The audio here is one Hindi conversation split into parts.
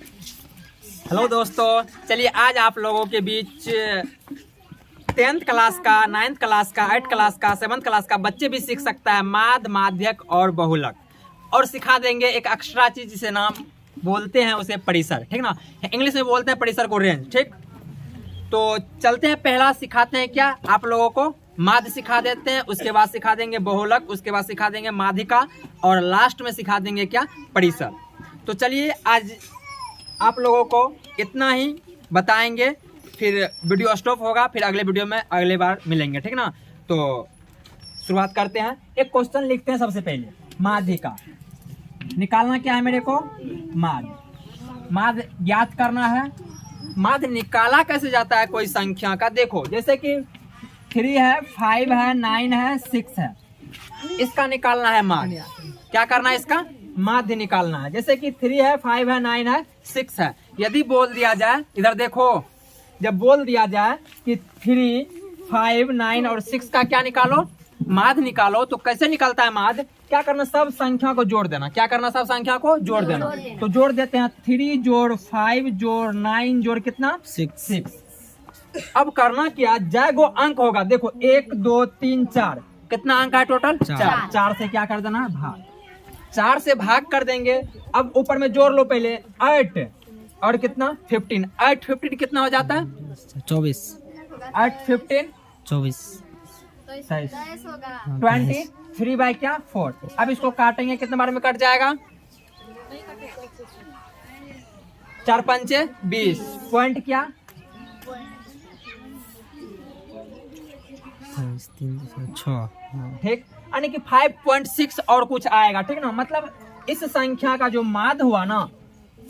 हेलो दोस्तों, चलिए आज आप लोगों के बीच 10th क्लास का, 9th क्लास का, 8th क्लास का, 7th क्लास का बच्चे भी सीख सकता है माद, माध्यक और बहुलक, और सिखा देंगे एक एक्स्ट्रा चीज जिसे नाम बोलते हैं उसे परिसर। ठीक ना, इंग्लिश में बोलते हैं परिसर को रेंज। ठीक, तो चलते हैं, पहला सिखाते हैं क्या आप लोगों को, माध्य सिखा देते हैं, उसके बाद सिखा देंगे बहुलक, उसके बाद सिखा देंगे माध्यिका और लास्ट में सिखा देंगे क्या, परिसर। तो चलिए आज आप लोगों को इतना ही बताएंगे, फिर वीडियो स्टॉप होगा, फिर अगले वीडियो में अगले बार मिलेंगे। ठीक ना, तो शुरुआत करते हैं। एक क्वेश्चन लिखते हैं सबसे पहले, माध्यिका निकालना क्या है मेरे को, माध्य ज्ञात करना है। माध्य निकाला कैसे जाता है कोई संख्या का, देखो जैसे कि 3 है, 5 है, 9 है, 6 है, इसका निकालना है माध्य। क्या करना है, इसका माध्य निकालना है। जैसे कि 3 है, 5 है, 9 है, 6 है। यदि बोल दिया जाए, इधर देखो, जब बोल दिया जाए कि 3, 5, 9 और 6 का क्या निकालो, माध्य निकालो, तो कैसे निकलता है माध्य, क्या करना, सब संख्या को जोड़ देना। क्या करना, सब संख्या को जोड़ देना। तो जोड़ देते हैं, 3 जोड़ 5 जोड़ 9 जोड़ कितना, 6। अब करना क्या, जय गो अंक होगा, देखो 1 2 3 4, कितना अंक है टोटल, 4 से क्या कर देना, भाग, 4 से भाग कर देंगे। अब ऊपर में जोड़ लो पहले, 8 और कितना 15, 8 15 कितना हो जाता है, 24, 8 15 24, 20, 3 बाई क्या 4। अब इसको काटेंगे, कितने बार में कट जाएगा, 4 पंचे 20, पॉइंट क्या 6। ठीक, यानी कि 5.6 और कुछ आएगा। ठीक ना, मतलब इस संख्या का जो माध्य हुआ ना,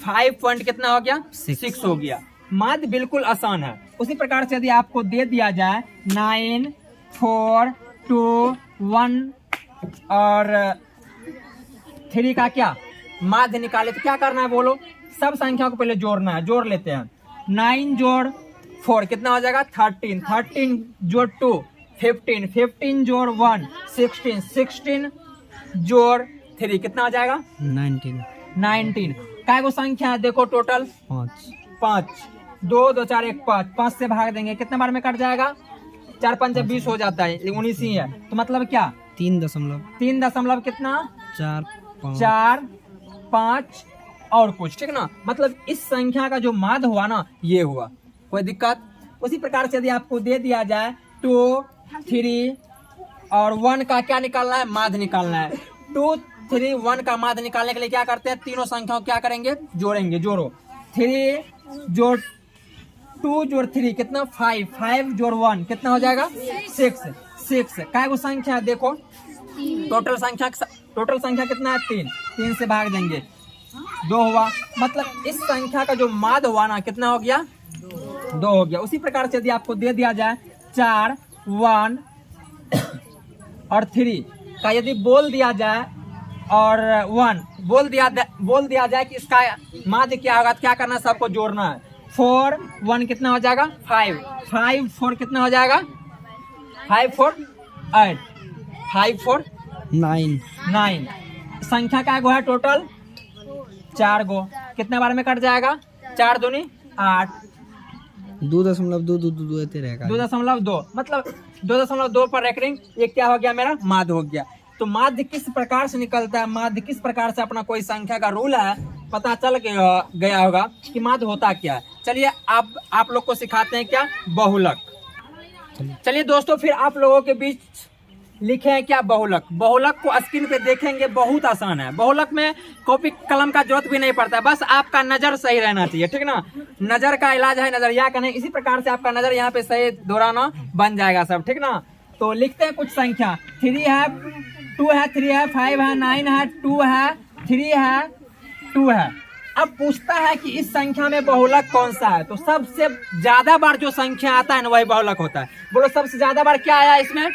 5 पॉइंट कितना हो गया, 6 हो गया। माध्य बिल्कुल आसान है। उसी प्रकार से यदि आपको दे दिया जाए 9 4 2 1 और 3 का क्या माध्य निकाले, तो क्या करना है बोलो, सब संख्या को पहले जोड़ना है। जोड़ लेते हैं, 9 जोड़ 4 कितना हो जाएगा, 13, 13 जोड़ 2 15, 15 जोड़ 1 16, 16 जोड़ 3 कितना हो जाएगा, 19, 19। काय को संख्या है देखो, टोटल 5, 2 2 4 1 5, 5 से भाग देंगे, कितने बार में कट जाएगा, 4 5 20 हो जाता है, 19 ही है। तो मतलब क्या, 3 दशमलव कितना 4 5 और कुछ। ठीक ना, मतलब इस संख्या का जो माध्य हुआ ना, ये हुआ, कोई दिक्कत। उसी प्रकार से यदि आपको दे दिया जाए 2 3 और 1 का क्या निकालना है, माध्य निकालना है। 2 3 1 का माध्य निकालने के लिए क्या करते हैं, तीनों संख्याओं क्या करेंगे, जोड़ेंगे। जोड़ो, 3 जोड़ 2 जोड़ 3 कितना 5, 5 जोड़ 1 कितना हो जाएगा, 6। काय को संख्या है देखो, टोटल संख्या कितना है, 3 से भाग देंगे, 2 हुआ। मतलब इस संख्या का जो माध्य हुआ ना, कितना हो गया, 2 हो गया। उसी प्रकार से यदि आपको दे दिया जाए 4 1 और 3 का यदि बोल दिया जाए, और 1 बोल दिया जाए कि इसका माध्य क्या होगा, तो क्या करना है, सबको जोड़ना है। 4 1 कितना हो जाएगा, 5 5 4 कितना हो जाएगा, 5 4 8 5 4 9। संख्या का गो है टोटल 4 गो, कितने बार में कट जाएगा, 4 दूनी 8, 2.2 रहेगा, 2.2, मतलब 2.2 पर रेकरिंग, ये क्या हो गया, मेरा माध्य हो गया। तो माध्य किस प्रकार से निकलता है, माध्य किस प्रकार से, अपना कोई संख्या का रूल है, पता चल गया होगा कि माध्य होता क्या है। चलिए आप लोग को सिखाते हैं क्या, बहुलक। चलिए दोस्तों, फिर आप लोगों के बीच लिखे हैं क्या, बहुलक। बहुलक को स्क्रीन पे देखेंगे, बहुत आसान है। बहुलक में कॉपी कलम का जरूरत भी नहीं पड़ता है, बस आपका नजर सही रहना चाहिए। ठीक ना, नजर का इलाज है नजरिया का नहीं। इसी प्रकार से आपका नजर यहाँ पे सही दोहराना बन जाएगा सब। ठीक ना, तो लिखते हैं कुछ संख्या, 3 है, 2 है, 3 है, 5 है, 9 है, 2 है, 3 है, 2 है। अब पूछता है कि इस संख्या में बहुलक कौन सा है, तो सबसे ज्यादा बार जो संख्या आता है ना, वही बहुलक होता है। बोलो सबसे ज्यादा बार क्या आया है इसमें,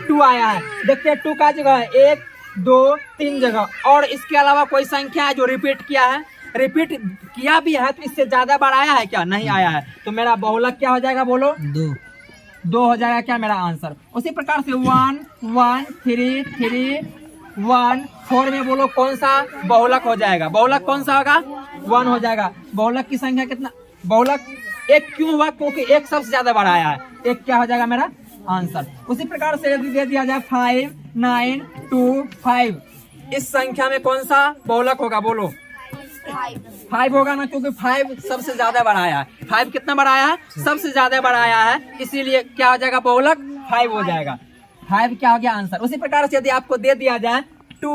2 आया है। देखते हैं 2 का जगह है 1 2 3 जगह, और इसके अलावा कोई संख्या है जो रिपीट किया है, रिपीट किया भी है, तो इससे ज्यादा बार आया है क्या, नहीं आया है। तो मेरा बहुलक क्या हो जाएगा, बोलो 2 हो जाएगा क्या मेरा आंसर। उसी प्रकार से 1 1 3 3 1 4 में बोलो कौन सा बहुलक हो जाएगा? बहुलक कौन सा होगा? 1 हो जाएगा। बहुलक की संख्या कितना? बहुलक एक क्यों हुआ? क्योंकि एक सबसे ज्यादा बड़ा आया है, एक क्या हो जाएगा मेरा आंसर। उसी प्रकार से यदि दे दिया जाए 5 9 2 5, इस संख्या में कौन सा बहुलक होगा? बोलो 5 होगा ना, क्योंकि 5 सबसे ज्यादा बड़ा आया है। 5 कितना बड़ा आया है? सबसे ज्यादा बड़ा आया है, इसीलिए क्या हो जाएगा? बहुलक 5 हो जाएगा। 5 क्या हो गया आंसर। उसी प्रकार से यदि आपको दे दिया जाए 2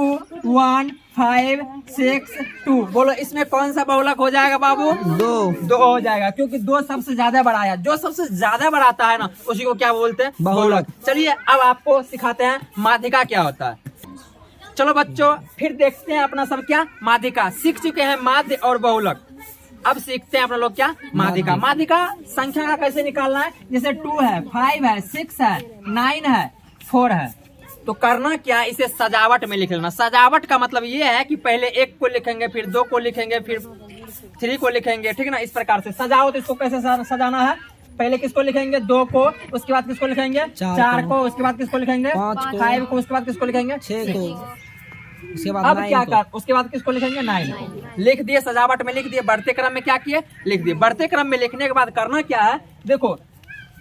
1 5 6 2, बोलो इसमें कौन सा बहुलक हो जाएगा बाबू? 2 हो जाएगा, क्योंकि 2 सबसे ज्यादा बड़ा आया। जो सबसे ज्यादा बड़ा आता है ना, उसी को क्या बोलते हैं? बहुलक। चलिए अब आपको सिखाते हैं माध्यिका क्या होता है। चलो बच्चों फिर देखते हैं अपना सब क्या माध्यिका। सीख चुके हैं माध्य और बहुलक, अब सीखते हैं अपना लोग क्या माध्यिका। माध्यिका संख्या का कैसे निकालना है? जैसे 2 है, 5 है, 6 है, 9 है, 4 है, तो करना क्या? इसे सजावट में लिख लेना। सजावट का मतलब ये है कि पहले 1 को लिखेंगे, फिर 2 को लिखेंगे, फिर 3 को लिखेंगे, ठीक है ना। इस प्रकार से सजाओ। तो इसको कैसे सजाना है? पहले किसको लिखेंगे? 2 को, उसके बाद किसको लिखेंगे? 4 को, उसके बाद किसको लिखेंगे? 5 को, उसके बाद किसको लिखेंगे? 6 को, उसके बाद अब क्या कर? उसके बाद किसको लिखेंगे? 9 को। लिख दिए, सजावट में लिख दिए। बढ़ते क्रम में क्या किए? लिख दिए। बढ़ते क्रम में लिखने के बाद करना क्या है? देखो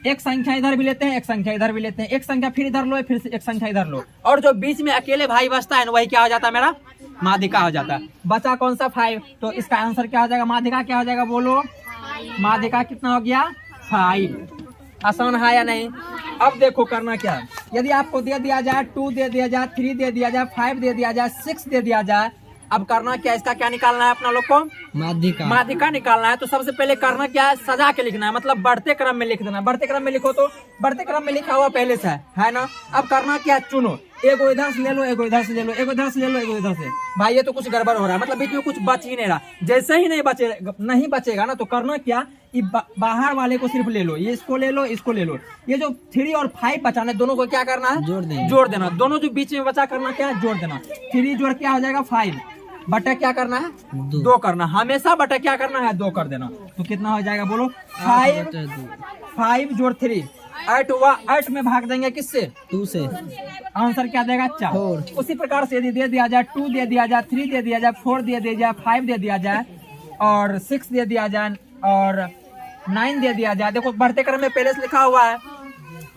एक संख्या इधर भी लेते हैं, एक संख्या इधर भी लेते हैं, एक संख्या फिर इधर लो, फिर एक संख्या इधर लो, और जो बीच में अकेले भाई बचता है ना, वही क्या हो जाता है? मेरा माध्यिका हो जाता है। बचा कौन सा? 5, तो इसका आंसर क्या हो जाएगा? माध्यिका क्या हो जाएगा? बोलो माध्यिका कितना हो गया? 5। आसान है या नहीं? अब देखो करना क्या है। यदि आपको दे दिया जाए 2 दे दिया जाए, 3 दे दिया जाए, 5 दे दिया जाए, 6 दे दिया जाए, अब करना क्या? इसका क्या निकालना है अपना लोग को? माध्यिका। माध्यिका निकालना है। तो सबसे पहले करना क्या है? सजा के लिखना है, मतलब बढ़ते क्रम में लिख देना। बढ़ते क्रम में लिखो तो बढ़ते क्रम में लिखा हुआ पहले से है ना। अब करना क्या? चुनो, एगो इधर से ले लो, एगो इधर से ले लो, एगो इधर से ले लो, एगो इधर से। भाई ये तो कुछ गड़बड़ हो रहा है, मतलब बीच में कुछ बच ही नहीं रहा। जैसे ही नहीं बचेगा ना, तो करना क्या? बाहर वाले को सिर्फ ले लो, ये इसको ले लो, इसको ले लो। ये जो 3 और 5 बचाना है, दोनों को क्या करना है? जोड़ देना। दोनों जो बीच में बचा करना क्या है? जोड़ देना। 3 जोड़ क्या हो जाएगा? 5 बटा क्या करना है? 2 करना। हमेशा बटा क्या करना है? 2 कर देना। तो कितना हो जाएगा? बोलो 5 जोड़ 3 8 हुआ। 8 में भाग देंगे किससे? 2 से। आंसर क्या देगा? 4। उसी प्रकार से यदि दे दिया जाए 2 दे दिया जाए, 3 दे दिया जाए, 4 दे दिया जाए, 5 दे दिया जाए, और 6 दे दिया जाए, और 9 दे दिया जाए। देखो बढ़ते क्रम में पहले से लिखा हुआ है।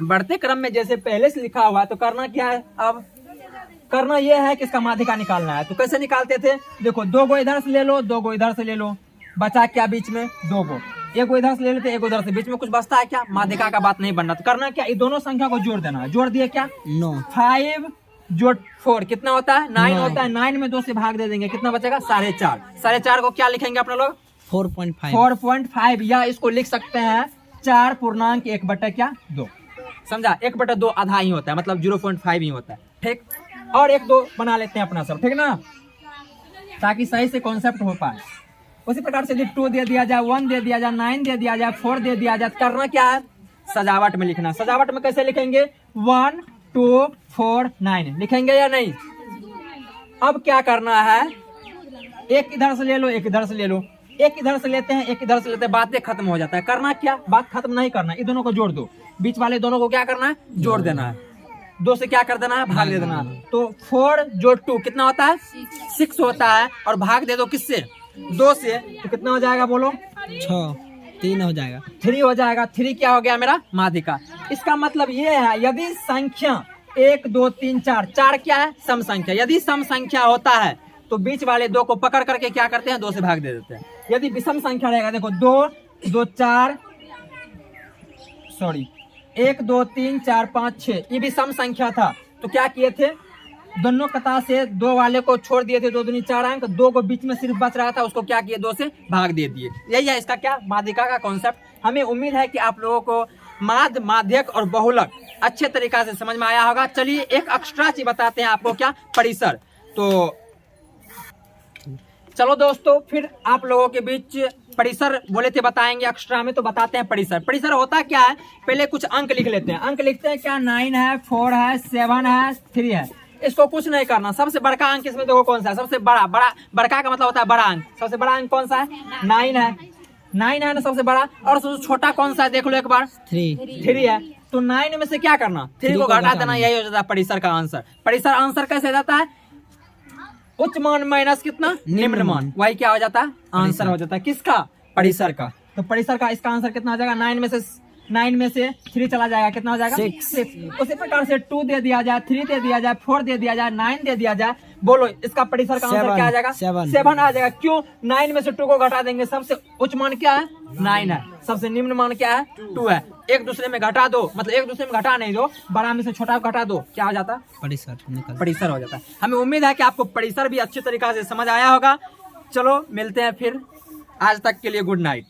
बढ़ते क्रम में जैसे पहले से लिखा हुआ है, तो करना क्या है? अब करना यह है कि इसका माध्यिका निकालना है। तो कैसे निकालते थे? देखो 2 को इधर से ले लो, 2 को इधर से ले लो, बचा क्या बीच में? 2 को। एक को इधर से ले लेते, एक उधर से, बीच में कुछ बचता है क्या? माध्यिका का बात नहीं बनना। तो करना क्या? ये दोनों संख्या को जोड़ देना। जोड़ दिए क्या? 5 जोड़ 4 कितना होता है? 9 होता है। 9 में 2 से भाग दे देंगे, कितना बचेगा? 4.5। 4.5 को क्या लिखेंगे अपने लोग? 4.5, या इसको लिख सकते हैं 4 पूर्णांक 1 बटा क्या? 2। समझा? 1 बटा 2 आधा ही होता है, मतलब 0.5 ही होता है। ठीक, और 1 2 बना लेते हैं अपना सब, ठीक ना, ताकि सही से कॉन्सेप्ट हो पाए। उसी प्रकार से 2 दे दिया जाए, 1 दे दिया जाए, 9 दे दिया जाए, 4 दे दिया जाए, करना क्या है? सजावट में लिखना। सजावट में कैसे लिखेंगे? 1 2 4 9 लिखेंगे या नहीं? अब क्या करना है? एक इधर से ले लो, एक इधर से ले लो, एक इधर से लेते हैं, एक इधर से लेते हैं, बातें खत्म हो जाता है। करना क्या? बात खत्म नहीं करना, ये दोनों को जोड़ दो। बीच वाले दोनों को क्या करना है? जोड़ देना है। 2 से क्या कर देना है? भाग दे देना। तो 4 जोड़ 2 कितना होता है? 6 होता है, और भाग दे दो किससे? 2 से। तो कितना हो जाएगा? बोलो 6। 3 हो जाएगा, 3 हो जाएगा। 3 क्या हो गया? मेरा माध्यिका। इसका मतलब ये है, यदि संख्या 1 2 3 4, 4 क्या है? सम संख्या। यदि सम संख्या होता है तो बीच वाले 2 को पकड़ करके क्या करते हैं? 2 से भाग दे देते हैं। यदि विषम संख्या रहेगा, देखो 2 2 4 1 2 3 4 5 6, ये भी सम संख्या था। तो क्या किए थे? दोनों कतार से 2 वाले को छोड़ दिए थे, 2 दूनी 4 अंक, 2 को बीच में सिर्फ बच रहा था, उसको क्या किए? 2 से भाग दे दिए। यही है इसका क्या? माध्यिका का कॉन्सेप्ट। हमें उम्मीद है कि आप लोगों को माध्य, माध्यक और बहुलक अच्छे तरीका से समझ में आया होगा। चलिए एक एक्स्ट्रा चीज बताते हैं आपको, क्या? परिसर। तो चलो दोस्तों, फिर आप लोगों के बीच परिसर बोले थे बताएंगे एक्स्ट्रा में, तो बताते हैं परिसर। परिसर होता क्या है? पहले कुछ अंक लिख लेते हैं। अंक लिखते हैं क्या? 9 है, 4 है, 7 है, 3 है। इसको कुछ नहीं करना। सबसे बड़का अंक इसमें देखो कौन सा है? सबसे बड़का का मतलब होता है बड़ा अंक। सबसे बड़ा अंक कौन सा है? 9 है। 9 है ना सबसे बड़ा। और सबसे छोटा कौन सा है? देख लो एक बार, 3 है। तो 9 में से क्या करना? 3 को घटा देना। यही हो जाता है परिसर का आंसर। परिसर आंसर कैसे जाता है? उच्च मान माइनस कितना निम्न मान, वही क्या हो जाता है आंसर हो जाता है किसका परिसर का। तो परिसर का इसका आंसर कितना हो जाएगा 9 में से 3 चला जाएगा, कितना हो जाएगा 6। उसी प्रकार से 2 दे दिया जाए, 3 दे दिया जाए, 4 दे दिया जाए, 9 दे दिया जाए, बोलो इसका परिसर का आंसर क्या आ जाएगा 7 आ जाएगा। क्यों 9 में से 2 को घटा देंगे, सबसे उच्च मान क्या है 9 है, सबसे निम्न मान क्या है 2 है। एक दूसरे में घटा दो, मतलब एक दूसरे में घटा नहीं दो, बड़ा में से छोटा घटा दो, क्या हो जाता परिसर निकल। परिसर हो जाता है। हमें उम्मीद है कि आपको परिसर भी अच्छी तरीका से समझ आया होगा। चलो मिलते हैं फिर, आज तक के लिए गुड नाइट।